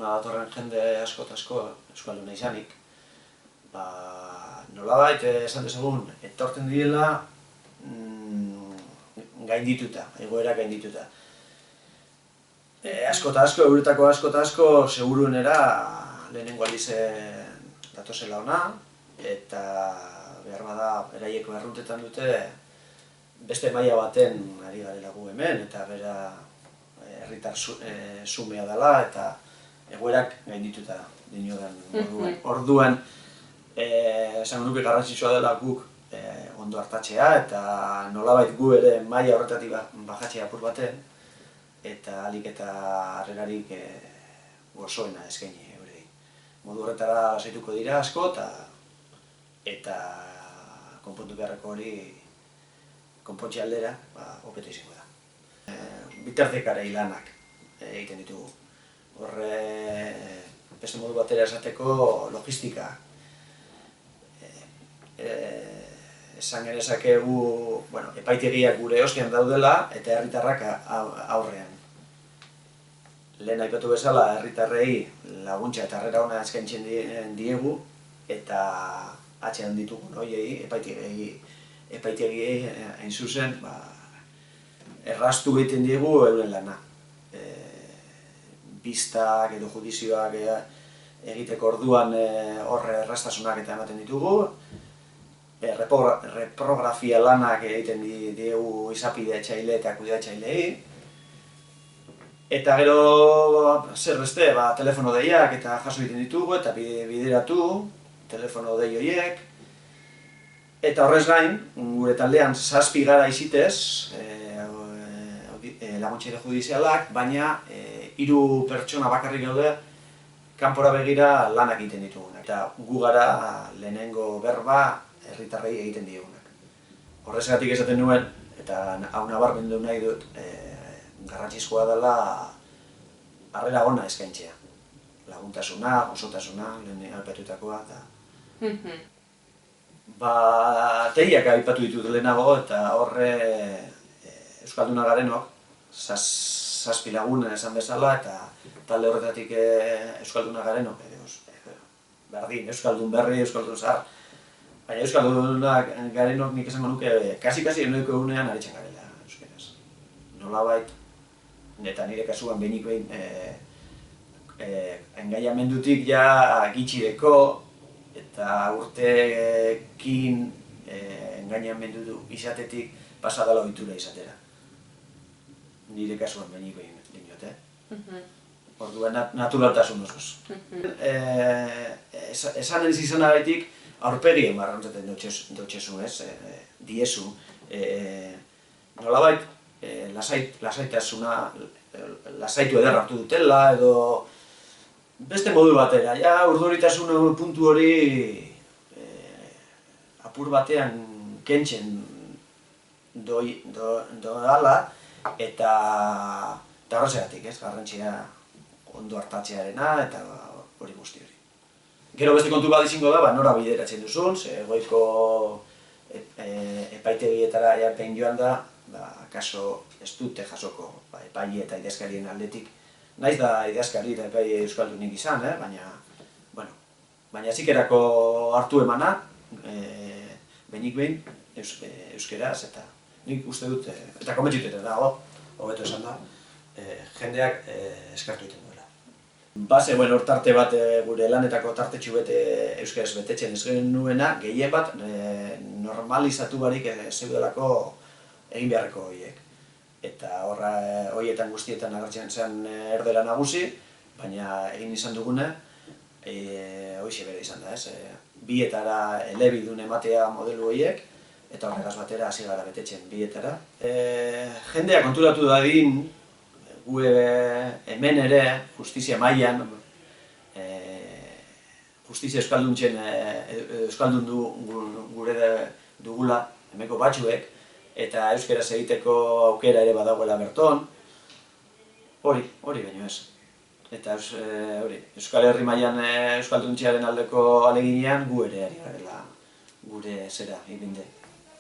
hona datorren jende asko eta asko euskalduna izanik, nolabait esan dezagun, etortzen direla gaindituta, egoera gaindituta. Asko eta asko, euretako asko eta asko, seguruenera lehenengo aldiz datozela hona, eta behar bada, beraieko erruntetan dute, beste maila baten ari garela gu hemen, eta bera herritar sumea dela, eta egoerak gaindituta dinodan moduan. Orduan, esango nuke garrantzitsua dela guk ondo hartatzea, eta nolabait gu ere maila horretatik bajatzea apur baten, eta ahalik eta harrerarik gozoena eskaini eurei. Modu horretara lasaituko dira asko, eta konpontu beharreko hori konpontxe aldera, hobeto izango da. Bitartekarei lanak egiten ditugu. Horre, beste modu batera esateko logistika. Esan genezakegu, epaitegiak gure ostean daudela eta herritarrak aurrean. Lehen aipatu bezala, herritarrei laguntza eta harrera ona eskaintzen diegu eta atzean ditugun horiei, epaitegiei hain zuzen, erraztu egiten diegu euren lana. Pistak edo judizioak egiteko orduan horre erraztasunak eta ematen ditugu. Reprografia lanak egiten diegu izapide etxaile eta kudeatzailei. Eta gero, zer beste, telefono deiak eta jaso egiten ditugu eta bideratu telefono dei horiek. Eta horrez gain, gure taldean 7 gara izitez, laguntzaile judizialak, baina 3 pertsona bakarrik gaude kanpora begira lanak egiten ditugunak. Eta gu gara lehenengo berba herritarrei egiten diegunak. Horrezgatik esaten nuen, eta hau nabarmendu nahi dut, garrantzizkoa dela harrera ona eskaintzea. Laguntasuna, osotasuna, lehen aipatutakoa. Tehiak aipatu ditut lehenago eta horre euskalduna garenok, 7 lagun esan bezala eta talde horretatik euskalduna garenok, berdin, euskaldun berri, euskaldun zahar. Baina euskalduna garenok nik esango nuke kasi enoiko egunean aritzen garela euskeraz. Nolabait, eta nire kasuan behinik behin engaiamendutik ja gitxireko eta urteekin engainamendu izatetik pasadala ohitura izatera. Nire kasuan behinik behin dinot, Orduan naturaltasun osoz. Esan ez izanagatik aurpegien barrantzaten dutxezu, diezu. Nolabait, lasaitasuna, lasaitu eder hartu dutela edo beste modu batera, urduritasun puntu hori apur batean kentzen doala eta horrezegatik, garrantzia ondo hartatzearena eta hori guzti hori. Gero beste kontu bat izango da, nora bideratzen duzun, goiko epaitegietara behin joan da, kaso ez dute jasoko epaile eta idazkarien aldetik. Naiz da idazkari eta epaile euskaldunik izan, baina zikerako hartu emana, behinik behin euskeraz eta nik uste dut, eta konbentzitute dago, hobeto esan da, jendeak eskartu egiten duela. Hortarte bat gure lanetako tartetxu bete euskaraz betetzen ez genuena, gehien bat normalizatu barik zeudelako egin beharreko horiek. Eta horietan guztietan agertzen zen erdera nagusi, baina egin izan dugune, hoize bere izan da, bietara elebidun ematea modelu horiek, eta horregaz batera hasi gara betetzen bietara. Jendea konturatu dadin, gu hemen ere, justizia mailan, justizia euskaldun gure dugula, hemeko batzuek, eta euskaraz egiteko aukera ere badagoela berton, hori baino ez. Eta Euskal Herri mailan euskalduntzearen aldeko aleginean gu ere ari garela gure zera, ibinde.